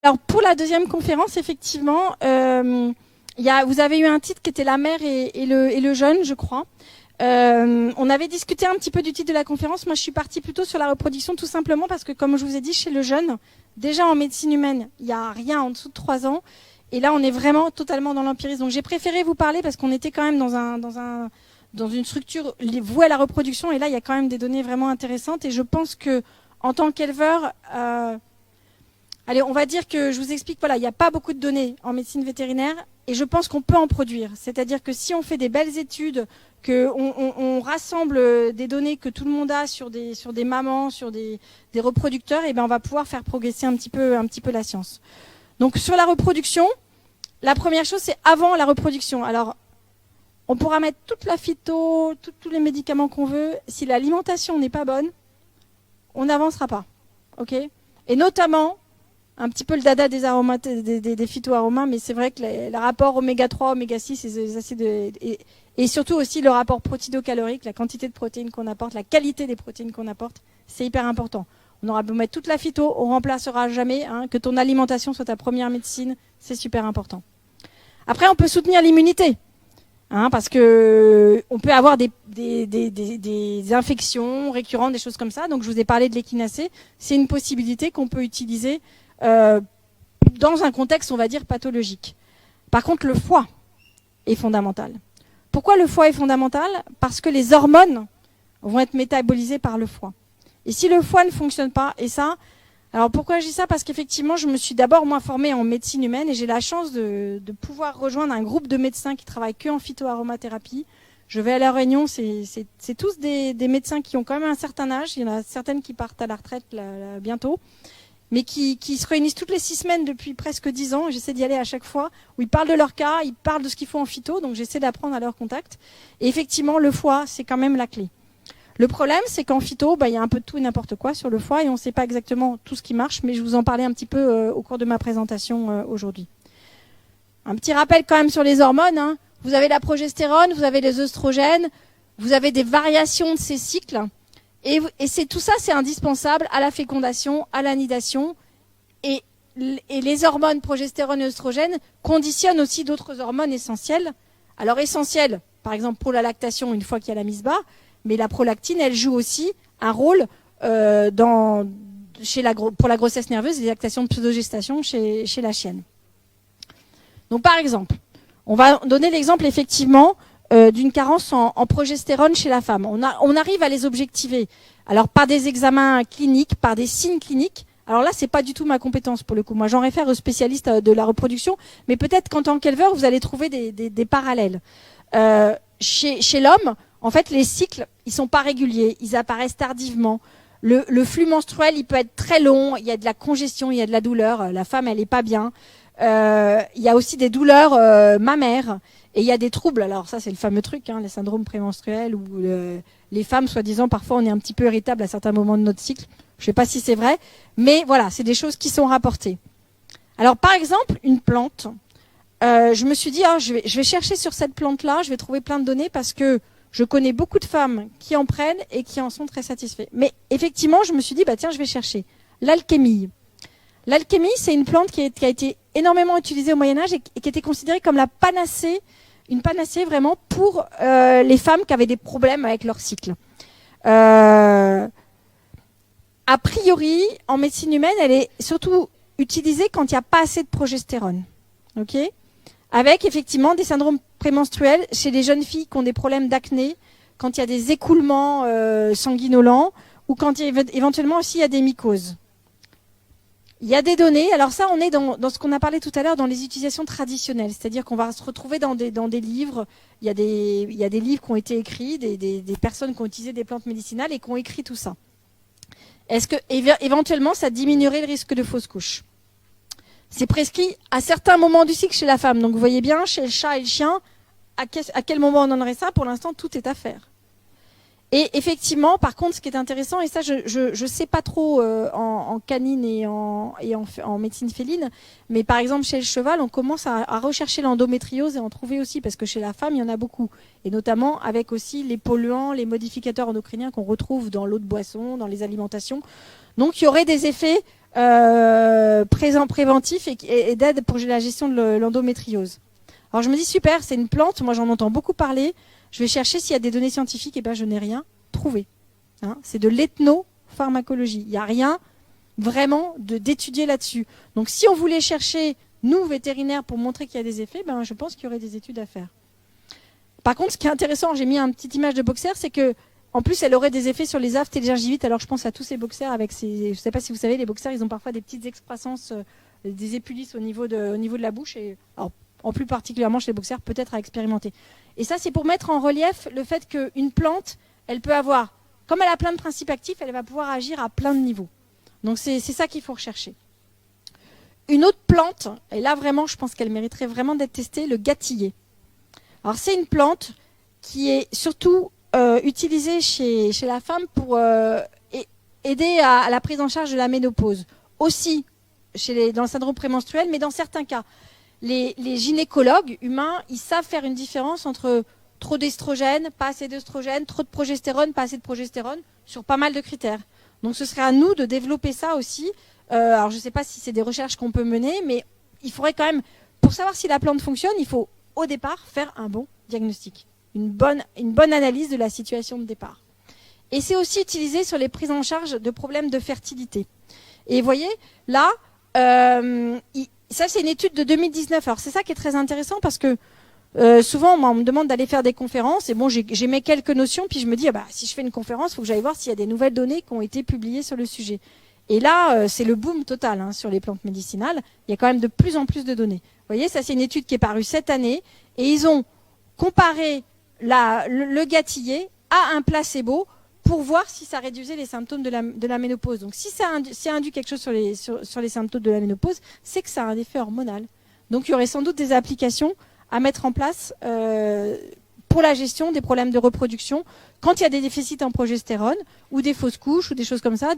Alors pour la deuxième conférence, effectivement, vous avez eu un titre qui était la mère et le jeune, je crois. On avait discuté un petit peu du titre de la conférence. Moi, je suis partie plutôt sur la reproduction, tout simplement parce que, comme je vous ai dit, chez le jeune, déjà en médecine humaine, il n'y a rien en dessous de 3 ans. Et là, on est vraiment totalement dans l'empirisme. Donc, j'ai préféré vous parler parce qu'on était quand même dans une structure vouée à la reproduction. Et là, il y a quand même des données vraiment intéressantes. Et je pense que, en tant qu'éleveur, allez, on va dire que je vous explique, voilà, il n'y a pas beaucoup de données en médecine vétérinaire et je pense qu'on peut en produire. C'est-à-dire que si on fait des belles études, qu'on rassemble des données que tout le monde a sur des mamans, sur des reproducteurs, et ben on va pouvoir faire progresser un petit peu la science. Donc sur la reproduction, la première chose, c'est avant la reproduction. Alors, on pourra mettre toute la phyto, tous les médicaments qu'on veut. Si l'alimentation n'est pas bonne, on n'avancera pas. Ok ? Et notamment, un petit peu le dada des aromates, des phytoaromas, mais c'est vrai que le rapport oméga 3, oméga 6 les acides et surtout aussi le rapport protéino-calorique, la quantité de protéines qu'on apporte, la qualité des protéines qu'on apporte, c'est hyper important. On aura beau mettre toute la phyto, on remplacera jamais. Que ton alimentation soit ta première médecine, c'est super important. Après, on peut soutenir l'immunité, parce que on peut avoir des infections récurrentes, des choses comme ça. Donc, je vous ai parlé de l'échinacée. C'est une possibilité qu'on peut utiliser dans un contexte, on va dire, pathologique. Par contre, le foie est fondamental. Pourquoi le foie est fondamental ? Parce que les hormones vont être métabolisées par le foie. Et si le foie ne fonctionne pas, et ça, alors pourquoi je dis ça ? Parce qu'effectivement, je me suis d'abord moi formée en médecine humaine et j'ai la chance de pouvoir rejoindre un groupe de médecins qui travaillent que en phytoaromathérapie. Je vais à la Réunion, c'est tous des médecins qui ont quand même un certain âge. Il y en a certaines qui partent à la retraite là, bientôt, mais qui se réunissent toutes les 6 semaines depuis presque 10 ans. J'essaie d'y aller à chaque fois, où ils parlent de leur cas, ils parlent de ce qu'ils font en phyto, donc j'essaie d'apprendre à leur contact. Et effectivement, le foie, c'est quand même la clé. Le problème, c'est qu'en phyto, il y a un peu de tout et n'importe quoi sur le foie, et on ne sait pas exactement tout ce qui marche, mais je vous en parlais un petit peu au cours de ma présentation aujourd'hui. Un petit rappel quand même sur les hormones. Vous avez la progestérone, vous avez les œstrogènes, vous avez des variations de ces cycles. Et tout ça, c'est indispensable à la fécondation, à l'anidation. Et les hormones progestérone et œstrogène conditionnent aussi d'autres hormones essentielles. Alors essentielles, par exemple pour la lactation, une fois qu'il y a la mise bas, mais la prolactine, elle joue aussi un rôle pour la grossesse nerveuse et les lactations de pseudogestation chez la chienne. Donc par exemple, on va donner l'exemple effectivement d'une carence en progestérone chez la femme. On arrive à les objectiver. Alors par des examens cliniques, par des signes cliniques. Alors là, c'est pas du tout ma compétence pour le coup. Moi, j'en réfère aux spécialistes de la reproduction, mais peut-être qu'en tant qu'éleveur, vous allez trouver des parallèles. Chez l'homme, en fait, les cycles, ils sont pas réguliers, ils apparaissent tardivement. Le flux menstruel, il peut être très long, il y a de la congestion, il y a de la douleur. La femme, elle est pas bien. Il y a aussi des douleurs mammaires. Et il y a des troubles, alors ça c'est le fameux truc, les syndromes prémenstruels où les femmes, soi-disant, parfois on est un petit peu irritable à certains moments de notre cycle. Je ne sais pas si c'est vrai, mais voilà, c'est des choses qui sont rapportées. Alors par exemple, une plante, je me suis dit, je vais chercher sur cette plante-là, je vais trouver plein de données parce que je connais beaucoup de femmes qui en prennent et qui en sont très satisfaites. Mais effectivement, je me suis dit, tiens, je vais chercher l'alchémille. L'alchémie, c'est une plante qui a été énormément utilisée au Moyen-Âge et qui était considérée comme la panacée, une panacée vraiment pour les femmes qui avaient des problèmes avec leur cycle. A priori, en médecine humaine, elle est surtout utilisée quand il n'y a pas assez de progestérone. Okay ? Avec effectivement des syndromes prémenstruels chez les jeunes filles qui ont des problèmes d'acné, quand il y a des écoulements sanguinolents ou quand éventuellement aussi il y a des mycoses. Il y a des données, alors ça on est dans ce qu'on a parlé tout à l'heure, dans les utilisations traditionnelles, c'est-à-dire qu'on va se retrouver dans des livres, il y a des livres qui ont été écrits, des personnes qui ont utilisé des plantes médicinales et qui ont écrit tout ça. Est-ce que éventuellement ça diminuerait le risque de fausse couche ? C'est prescrit à certains moments du cycle chez la femme, donc vous voyez bien, chez le chat et le chien, à quel moment on en aurait ça ? Pour l'instant, tout est à faire. Et effectivement, par contre, ce qui est intéressant, et ça je sais pas trop en canine et en médecine féline, mais par exemple chez le cheval, on commence à rechercher l'endométriose et en trouver aussi, parce que chez la femme, il y en a beaucoup. Et notamment avec aussi les polluants, les modificateurs endocriniens qu'on retrouve dans l'eau de boisson, dans les alimentations. Donc il y aurait des effets préventif et d'aide pour la gestion de l'endométriose. Alors je me dis super, c'est une plante, moi j'en entends beaucoup parler, je vais chercher s'il y a des données scientifiques, et ben je n'ai rien trouvé. Hein, c'est de l'ethnopharmacologie, il n'y a rien vraiment d'étudier là-dessus. Donc si on voulait chercher, nous vétérinaires, pour montrer qu'il y a des effets, ben je pense qu'il y aurait des études à faire. Par contre, ce qui est intéressant, j'ai mis une petite image de boxer, c'est que en plus, elle aurait des effets sur les aftes et les gingivites. Alors, je pense à tous ces boxers avec ces... Je ne sais pas si vous savez, les boxers, ils ont parfois des petites excroissances, des épulis au niveau de la bouche. Et, alors, en plus particulièrement chez les boxers, peut-être à expérimenter. Et ça, c'est pour mettre en relief le fait qu'une plante, elle peut avoir, comme elle a plein de principes actifs, elle va pouvoir agir à plein de niveaux. Donc, c'est ça qu'il faut rechercher. Une autre plante, et là, vraiment, je pense qu'elle mériterait vraiment d'être testée, le gâtillier. Alors, c'est une plante qui est surtout utilisée chez la femme pour aider à la prise en charge de la ménopause. Aussi dans le syndrome prémenstruel, mais dans certains cas. Les gynécologues humains, ils savent faire une différence entre trop d'estrogène, pas assez d'œstrogène, trop de progestérone, pas assez de progestérone, sur pas mal de critères. Donc ce serait à nous de développer ça aussi. Alors je ne sais pas si c'est des recherches qu'on peut mener, mais il faudrait quand même, pour savoir si la plante fonctionne, il faut au départ faire un bon diagnostic. Une bonne analyse de la situation de départ. Et c'est aussi utilisé sur les prises en charge de problèmes de fertilité. Et vous voyez, là, ça c'est une étude de 2019. Alors c'est ça qui est très intéressant parce que souvent on me demande d'aller faire des conférences et bon j'ai mes quelques notions puis je me dis si je fais une conférence, il faut que j'aille voir s'il y a des nouvelles données qui ont été publiées sur le sujet. Et là, c'est le boom total sur les plantes médicinales. Il y a quand même de plus en plus de données. Vous voyez, ça c'est une étude qui est parue cette année et ils ont comparé le gâtillier à un placebo pour voir si ça réduisait les symptômes de la ménopause. Donc si ça induit quelque chose sur les symptômes de la ménopause, c'est que ça a un effet hormonal. Donc il y aurait sans doute des applications à mettre en place pour la gestion des problèmes de reproduction quand il y a des déficits en progestérone ou des fausses couches ou des choses comme ça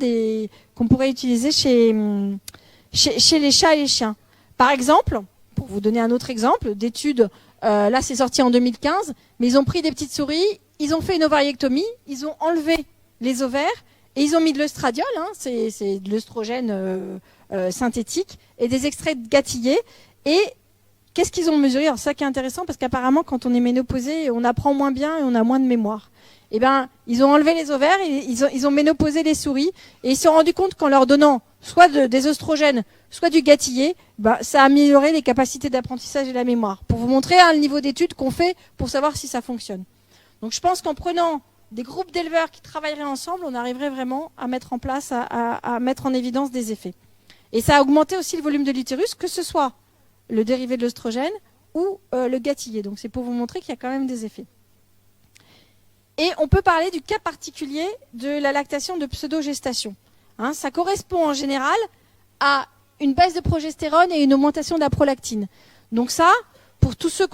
qu'on pourrait utiliser chez les chats et les chiens. Par exemple, pour vous donner un autre exemple d'études, là c'est sorti en 2015, mais ils ont pris des petites souris, ils ont fait une ovariectomie, ils ont enlevé les ovaires et ils ont mis de l'œstradiol, c'est de l'œstrogène synthétique, et des extraits de gâtillier. Et qu'est-ce qu'ils ont mesuré? Alors ça qui est intéressant parce qu'apparemment quand on est ménopausé, on apprend moins bien et on a moins de mémoire. Eh ben, ils ont enlevé les ovaires, et ils ont ménopausé les souris et ils se sont rendus compte qu'en leur donnant soit des oestrogènes, soit du gâtillier, ça a amélioré les capacités d'apprentissage et la mémoire. Pour vous montrer le niveau d'études qu'on fait pour savoir si ça fonctionne. Donc je pense qu'en prenant des groupes d'éleveurs qui travailleraient ensemble, on arriverait vraiment à mettre en place, à mettre en évidence des effets. Et ça a augmenté aussi le volume de l'utérus, que ce soit le dérivé de l'œstrogène ou le gâtillier. Donc c'est pour vous montrer qu'il y a quand même des effets. Et on peut parler du cas particulier de la lactation de pseudogestation. Ça correspond en général à une baisse de progestérone et une augmentation de la prolactine. Donc ça, pour tous ceux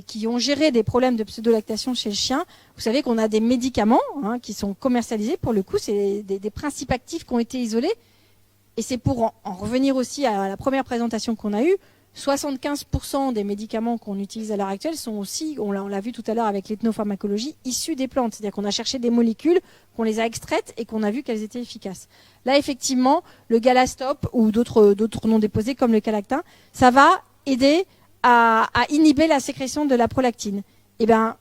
qui ont géré des problèmes de pseudolactation chez le chien, vous savez qu'on a des médicaments qui sont commercialisés. Pour le coup, c'est des principes actifs qui ont été isolés. Et c'est pour en revenir aussi à la première présentation qu'on a eue. 75% des médicaments qu'on utilise à l'heure actuelle sont aussi, on l'a vu tout à l'heure avec l'ethnopharmacologie, issus des plantes. C'est-à-dire qu'on a cherché des molécules, qu'on les a extraites et qu'on a vu qu'elles étaient efficaces. Là, effectivement, le galastop ou d'autres noms déposés comme le calactin, ça va aider à inhiber la sécrétion de la prolactine. Eh bien,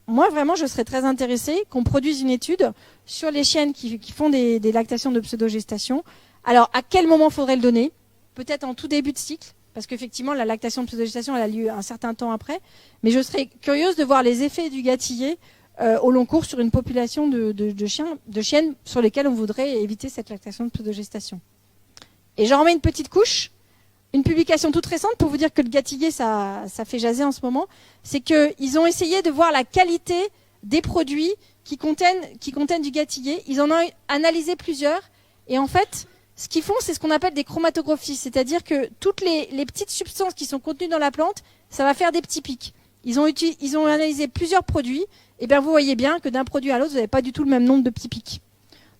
moi, vraiment, je serais très intéressée qu'on produise une étude sur les chiennes qui font des lactations de pseudogestation. Alors, à quel moment faudrait le donner? Peut-être en tout début de cycle. Parce qu'effectivement, la lactation de pseudogestation, elle a lieu un certain temps après. Mais je serais curieuse de voir les effets du gâtillier au long cours sur une population de chiennes sur lesquelles on voudrait éviter cette lactation de pseudogestation. Et j'en remets une petite couche. Une publication toute récente pour vous dire que le gâtillier, ça fait jaser en ce moment. C'est qu'ils ont essayé de voir la qualité des produits qui contiennent du gâtillier. Ils en ont analysé plusieurs. Et en fait, ce qu'ils font, c'est ce qu'on appelle des chromatographies, c'est-à-dire que toutes les petites substances qui sont contenues dans la plante, ça va faire des petits pics. Ils ont analysé plusieurs produits, et bien vous voyez bien que d'un produit à l'autre, vous n'avez pas du tout le même nombre de petits pics.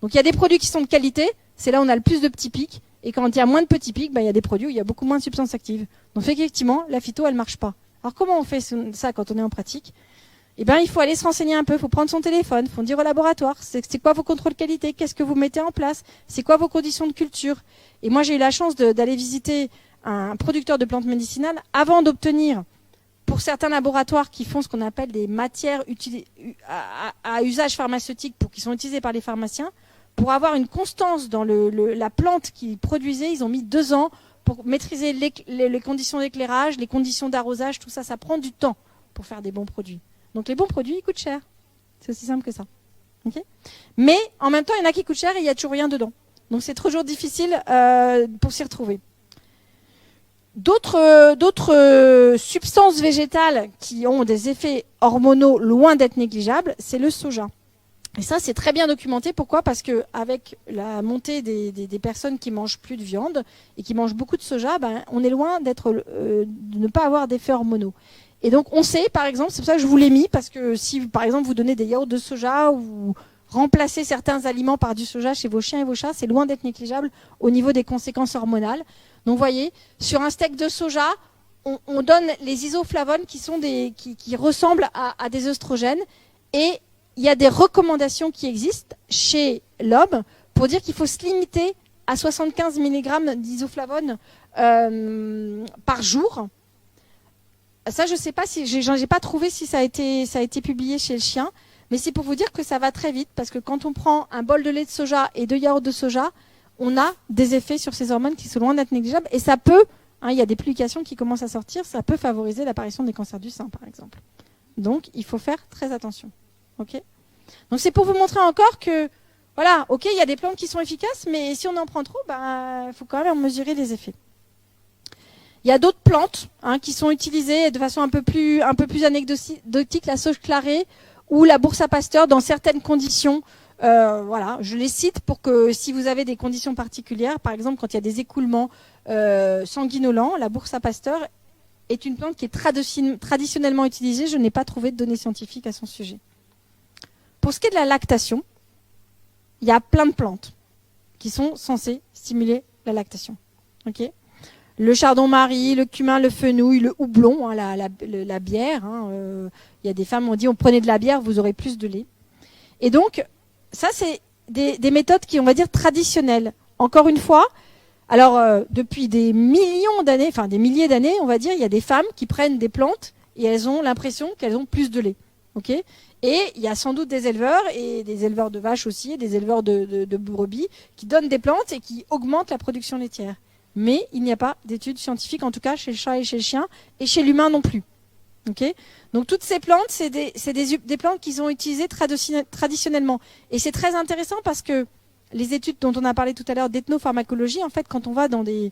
Donc il y a des produits qui sont de qualité, c'est là où on a le plus de petits pics, et quand il y a moins de petits pics, il y a des produits où il y a beaucoup moins de substances actives. Donc effectivement, la phyto, elle marche pas. Alors comment on fait ça quand on est en pratique? eh ben, il faut aller se renseigner un peu, il faut prendre son téléphone, il faut dire au laboratoire, c'est quoi vos contrôles qualité, qu'est-ce que vous mettez en place, c'est quoi vos conditions de culture. Et moi, j'ai eu la chance d'aller visiter un producteur de plantes médicinales avant d'obtenir, pour certains laboratoires qui font ce qu'on appelle des matières à usage pharmaceutique qui sont utilisées par les pharmaciens, pour avoir une constance dans la plante qu'ils produisaient, ils ont mis 2 ans pour maîtriser les conditions d'éclairage, les conditions d'arrosage, tout ça, ça prend du temps pour faire des bons produits. Donc les bons produits, ils coûtent cher. C'est aussi simple que ça. Okay, mais en même temps, il y en a qui coûtent cher et il n'y a toujours rien dedans. Donc c'est toujours difficile pour s'y retrouver. D'autres substances végétales qui ont des effets hormonaux loin d'être négligeables, c'est le soja. Et ça, c'est très bien documenté. Pourquoi ? Parce qu'avec la montée des personnes qui mangent plus de viande et qui mangent beaucoup de soja, on est loin de ne pas avoir d'effets hormonaux. Et donc, on sait, par exemple, c'est pour ça que je vous l'ai mis, parce que si, par exemple, vous donnez des yaourts de soja ou remplacez certains aliments par du soja chez vos chiens et vos chats, c'est loin d'être négligeable au niveau des conséquences hormonales. Donc, vous voyez, sur un steak de soja, on donne les isoflavones qui ressemblent à des œstrogènes. Et il y a des recommandations qui existent chez l'homme pour dire qu'il faut se limiter à 75 mg d'isoflavones par jour. Ça, je ne sais pas si j'ai pas trouvé si ça a été publié chez le chien, mais c'est pour vous dire que ça va très vite parce que quand on prend un bol de lait de soja et 2 yaourts de soja, on a des effets sur ces hormones qui sont loin d'être négligeables et ça peut, il y a des publications qui commencent à sortir, ça peut favoriser l'apparition des cancers du sein, par exemple. Donc, il faut faire très attention. Ok ? Donc, c'est pour vous montrer encore que, voilà, ok, il y a des plantes qui sont efficaces, mais si on en prend trop, il faut quand même en mesurer les effets. Il y a d'autres plantes qui sont utilisées de façon un peu plus anecdotique, la sauge clarée ou la bourse à Pasteur dans certaines conditions. Voilà, je les cite pour que si vous avez des conditions particulières, par exemple quand il y a des écoulements sanguinolents, la bourse à Pasteur est une plante qui est traditionnellement utilisée. Je n'ai pas trouvé de données scientifiques à son sujet. Pour ce qui est de la lactation, il y a plein de plantes qui sont censées stimuler la lactation. Ok ? Le chardon-marie, le cumin, le fenouil, le houblon, la bière. Il y a des femmes qui ont dit on prenait de la bière, vous aurez plus de lait. Et donc, ça, c'est des méthodes qui, on va dire, traditionnelles. Encore une fois, alors depuis des millions d'années, enfin des milliers d'années, on va dire, il y a des femmes qui prennent des plantes et elles ont l'impression qu'elles ont plus de lait. Ok ? Et il y a sans doute des éleveurs, et des éleveurs de vaches aussi, et des éleveurs de brebis, qui donnent des plantes et qui augmentent la production laitière. Mais il n'y a pas d'études scientifiques, en tout cas chez le chat et chez le chien, et chez l'humain non plus. Okay, donc toutes ces plantes, c'est des plantes qui sont utilisées traditionnellement. Et c'est très intéressant parce que les études dont on a parlé tout à l'heure d'ethnopharmacologie, en fait, quand on va dans des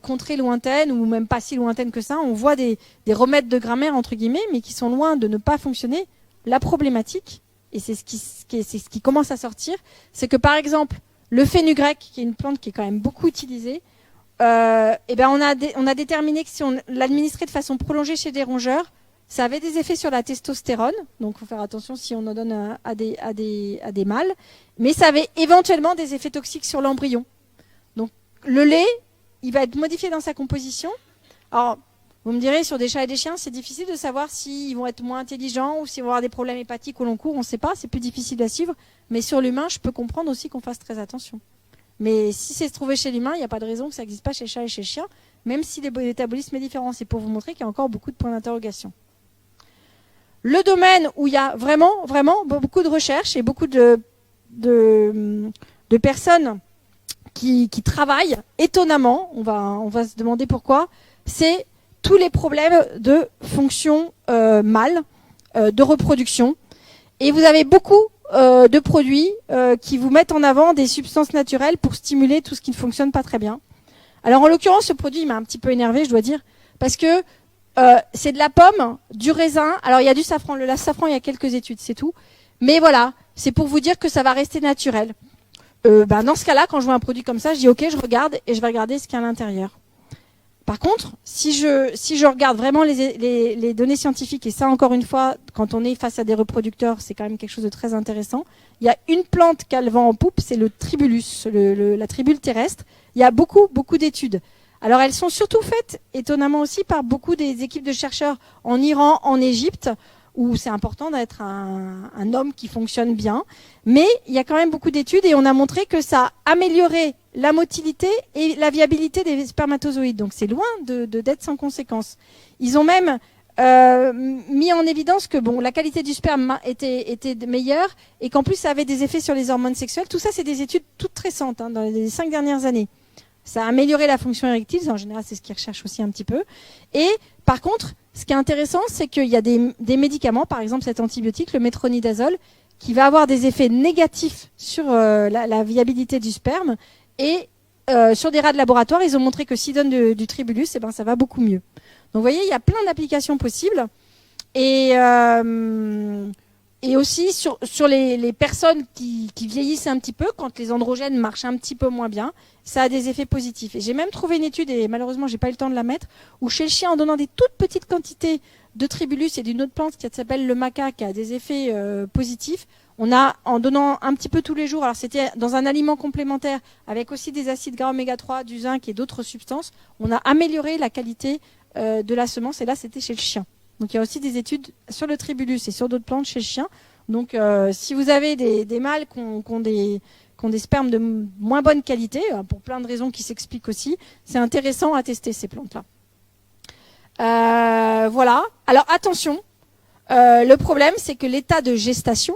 contrées lointaines, ou même pas si lointaines que ça, on voit des remèdes de grammaire, entre guillemets, mais qui sont loin de ne pas fonctionner. La problématique, et c'est ce qui commence à sortir, c'est que par exemple, le fenugrec, qui est une plante qui est quand même beaucoup utilisée, on a déterminé que si on l'administrait de façon prolongée chez des rongeurs, ça avait des effets sur la testostérone. Donc, il faut faire attention si on en donne à des mâles. Mais ça avait éventuellement des effets toxiques sur l'embryon. Donc, le lait, il va être modifié dans sa composition. Alors, vous me direz, sur des chats et des chiens, c'est difficile de savoir s'ils vont être moins intelligents ou s'ils vont avoir des problèmes hépatiques au long cours. On ne sait pas, c'est plus difficile à suivre. Mais sur l'humain, je peux comprendre aussi qu'on fasse très attention. Mais si c'est trouvé chez l'humain, il n'y a pas de raison que ça n'existe pas chez le chat et chez le chien, même si le métabolisme est différent. C'est pour vous montrer qu'il y a encore beaucoup de points d'interrogation. Le domaine où il y a vraiment, vraiment beaucoup de recherches et beaucoup de personnes qui travaillent, étonnamment, on va se demander pourquoi, c'est tous les problèmes de fonction mâle, de reproduction. Et vous avez beaucoup de produits qui vous mettent en avant des substances naturelles pour stimuler tout ce qui ne fonctionne pas très bien. Alors en l'occurrence, ce produit m'a un petit peu énervé, je dois dire, parce que c'est de la pomme, du raisin. Alors il y a du safran. Le safran, il y a quelques études, c'est tout. Mais voilà, c'est pour vous dire que ça va rester naturel. Dans ce cas-là, quand je vois un produit comme ça, je dis ok, je regarde et je vais regarder ce qu'il y a à l'intérieur. Par contre, si je regarde vraiment les données scientifiques, et ça encore une fois, quand on est face à des reproducteurs, c'est quand même quelque chose de très intéressant. Il y a une plante qu'elle vend en poupe, c'est le tribulus, la tribule terrestre. Il y a beaucoup, beaucoup d'études. Alors elles sont surtout faites, étonnamment aussi, par beaucoup des équipes de chercheurs en Iran, en Égypte, où c'est important d'être un homme qui fonctionne bien. Mais il y a quand même beaucoup d'études et on a montré que ça améliorait la motilité et la viabilité des spermatozoïdes. Donc c'est loin d'être sans conséquence. Ils ont même mis en évidence que bon, la qualité du sperme était meilleure et qu'en plus ça avait des effets sur les hormones sexuelles. Tout ça, c'est des études toutes récentes, hein, dans les 5 dernières années. Ça a amélioré la fonction érectile, en général c'est ce qu'ils recherchent aussi un petit peu. Et par contre, ce qui est intéressant, c'est qu'il y a des médicaments, par exemple cet antibiotique, le métronidazole, qui va avoir des effets négatifs sur la viabilité du sperme. Et sur des rats de laboratoire, ils ont montré que s'ils donnent du tribulus, eh ben, ça va beaucoup mieux. Donc vous voyez, il y a plein d'applications possibles. Et aussi sur les personnes qui vieillissent un petit peu, quand les androgènes marchent un petit peu moins bien, ça a des effets positifs. Et j'ai même trouvé une étude, et malheureusement j'ai pas eu le temps de la mettre, où chez le chien, en donnant des toutes petites quantités de tribulus et d'une autre plante qui s'appelle le maca, qui a des effets positifs, en donnant un petit peu tous les jours, alors c'était dans un aliment complémentaire, avec aussi des acides gras oméga 3, du zinc et d'autres substances, on a amélioré la qualité de la semence, et là c'était chez le chien. Donc il y a aussi des études sur le tribulus et sur d'autres plantes chez le chien. Donc si vous avez des mâles qui ont des spermes de moins bonne qualité, pour plein de raisons qui s'expliquent aussi, c'est intéressant à tester ces plantes-là. Voilà. Alors attention, le problème c'est que l'état de gestation,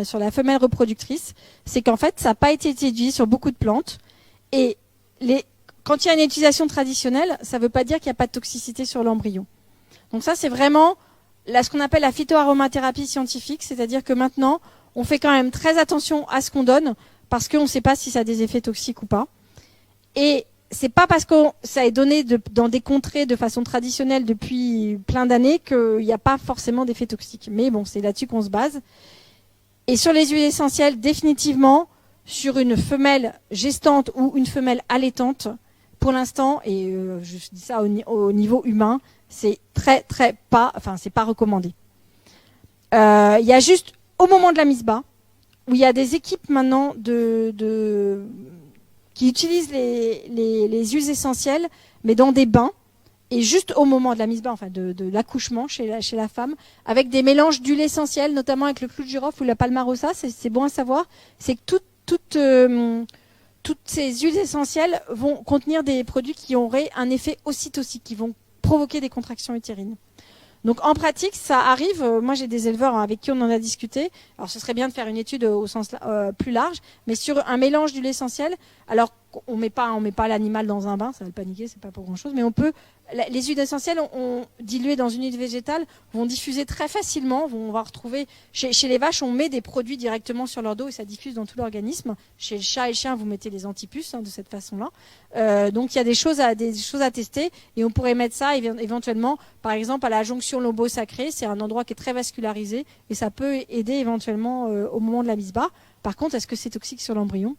sur la femelle reproductrice, c'est qu'en fait ça n'a pas été étudié sur beaucoup de plantes. Et quand il y a une utilisation traditionnelle, ça ne veut pas dire qu'il n'y a pas de toxicité sur l'embryon. Donc ça, c'est vraiment ce qu'on appelle la phytoaromathérapie scientifique, c'est-à-dire que maintenant, on fait quand même très attention à ce qu'on donne, parce qu'on ne sait pas si ça a des effets toxiques ou pas. Et c'est pas parce que ça est donné dans des contrées de façon traditionnelle depuis plein d'années qu'il n'y a pas forcément d'effets toxiques. Mais bon, c'est là-dessus qu'on se base. Et sur les huiles essentielles, définitivement, sur une femelle gestante ou une femelle allaitante, pour l'instant, et je dis ça au niveau humain, c'est c'est pas recommandé. Il y a juste au moment de la mise bas, où il y a des équipes maintenant qui utilisent les huiles essentielles, mais dans des bains, et juste au moment de la mise bas, enfin de l'accouchement chez la femme, avec des mélanges d'huiles essentielles, notamment avec le clou de girofle ou la palmarosa, c'est bon à savoir, c'est que toutes ces huiles essentielles vont contenir des produits qui auraient un effet ocytocique, qui vont provoquer des contractions utérines. Donc en pratique, ça arrive. Moi, j'ai des éleveurs avec qui on en a discuté. Alors, ce serait bien de faire une étude au sens plus large, mais sur un mélange d'huile essentielle. Alors, on met pas l'animal dans un bain, ça va le paniquer, c'est pas pour grand chose, mais on peut. Les huiles essentielles, diluées dans une huile végétale, vont diffuser très facilement. On va retrouver chez les vaches, on met des produits directement sur leur dos et ça diffuse dans tout l'organisme. Chez le chat et le chien, vous mettez les antipuces de cette façon-là. Donc il y a des choses à tester et on pourrait mettre ça éventuellement, par exemple, à la jonction lombo-sacrée. C'est un endroit qui est très vascularisé et ça peut aider éventuellement au moment de la mise bas. Par contre, est-ce que c'est toxique sur l'embryon ?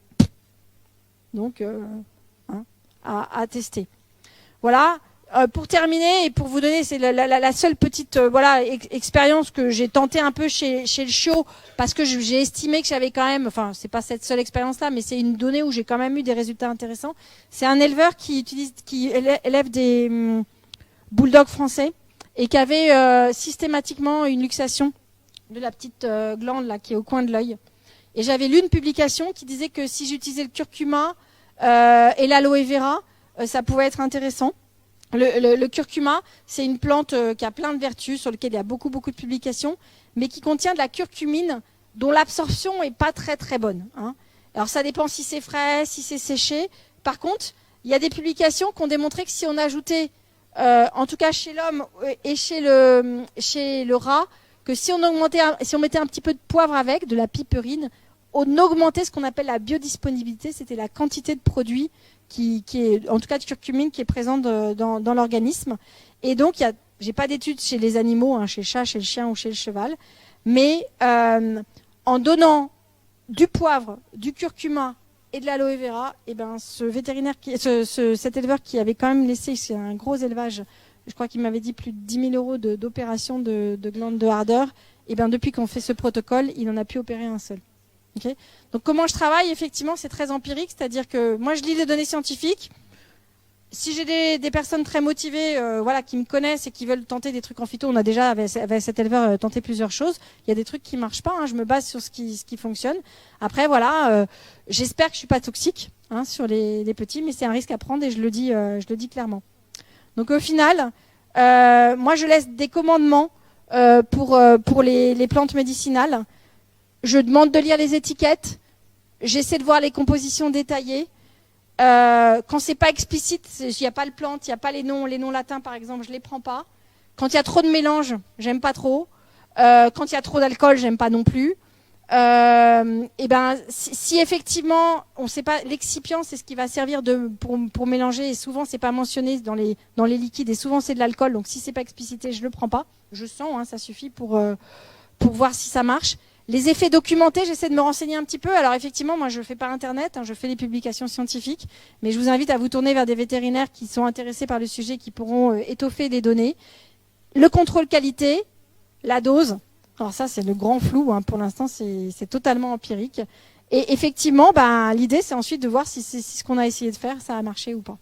Donc, à tester. Voilà. Pour terminer et pour vous donner, c'est la seule petite expérience que j'ai tenté un peu chez le chiot, parce que j'ai estimé que j'avais quand même, enfin c'est pas cette seule expérience-là, mais c'est une donnée où j'ai quand même eu des résultats intéressants. C'est un éleveur qui élève des bulldogs français et qui avait systématiquement une luxation de la petite glande là qui est au coin de l'œil. Et j'avais lu une publication qui disait que si j'utilisais le curcuma et l'aloe vera, ça pouvait être intéressant. Le curcuma, c'est une plante qui a plein de vertus, sur laquelle il y a beaucoup de publications, mais qui contient de la curcumine dont l'absorption est pas très très bonne. Alors ça dépend si c'est frais, si c'est séché. Par contre, il y a des publications qui ont démontré que si on ajoutait, en tout cas chez l'homme et chez le rat, que si on mettait un petit peu de poivre avec, de la piperine, on augmentait ce qu'on appelle la biodisponibilité, c'était la quantité de produits qui est, en tout cas de curcumine, qui est présente dans l'organisme. Et donc, j'ai pas d'études chez les animaux, chez le chat, chez le chien ou chez le cheval, mais en donnant du poivre, du curcuma et de l'aloe vera, et ben cet éleveur qui avait quand même laissé, c'est un gros élevage, je crois qu'il m'avait dit plus de 10 000 € d'opération de glande de hardeur, et ben depuis qu'on fait ce protocole, il n'en a plus opéré un seul. Okay. Donc comment je travaille, effectivement, c'est très empirique, c'est-à-dire que moi je lis les données scientifiques, Si j'ai des personnes très motivées, voilà, qui me connaissent et qui veulent tenter des trucs en phyto, on a déjà avec cet éleveur tenté plusieurs choses. Il y a des trucs qui marchent pas. Hein, je me base sur ce qui fonctionne. Après, voilà, j'espère que je suis pas toxique sur les petits, mais c'est un risque à prendre et je le dis clairement. Donc au final, moi je laisse des commandements pour les plantes médicinales. Je demande de lire les étiquettes. J'essaie de voir les compositions détaillées. Quand c'est pas explicite, il n'y a pas le plante, il n'y a pas les noms latins par exemple, je les prends pas. Quand il y a trop de mélange, j'aime pas trop. Quand il y a trop d'alcool, j'aime pas non plus. Et ben, si effectivement, on sait pas, l'excipient, c'est ce qui va servir pour mélanger, et souvent c'est pas mentionné dans les liquides, et souvent c'est de l'alcool, donc si c'est pas explicité, je le prends pas. Je sens, ça suffit pour voir si ça marche. Les effets documentés, j'essaie de me renseigner un petit peu. Alors effectivement, moi je fais pas Internet, je fais des publications scientifiques, mais je vous invite à vous tourner vers des vétérinaires qui sont intéressés par le sujet, qui pourront étoffer les données. Le contrôle qualité, la dose. Alors ça, c'est le grand flou. Pour l'instant, c'est totalement empirique. Et effectivement, l'idée, c'est ensuite de voir si ce qu'on a essayé de faire, ça a marché ou pas.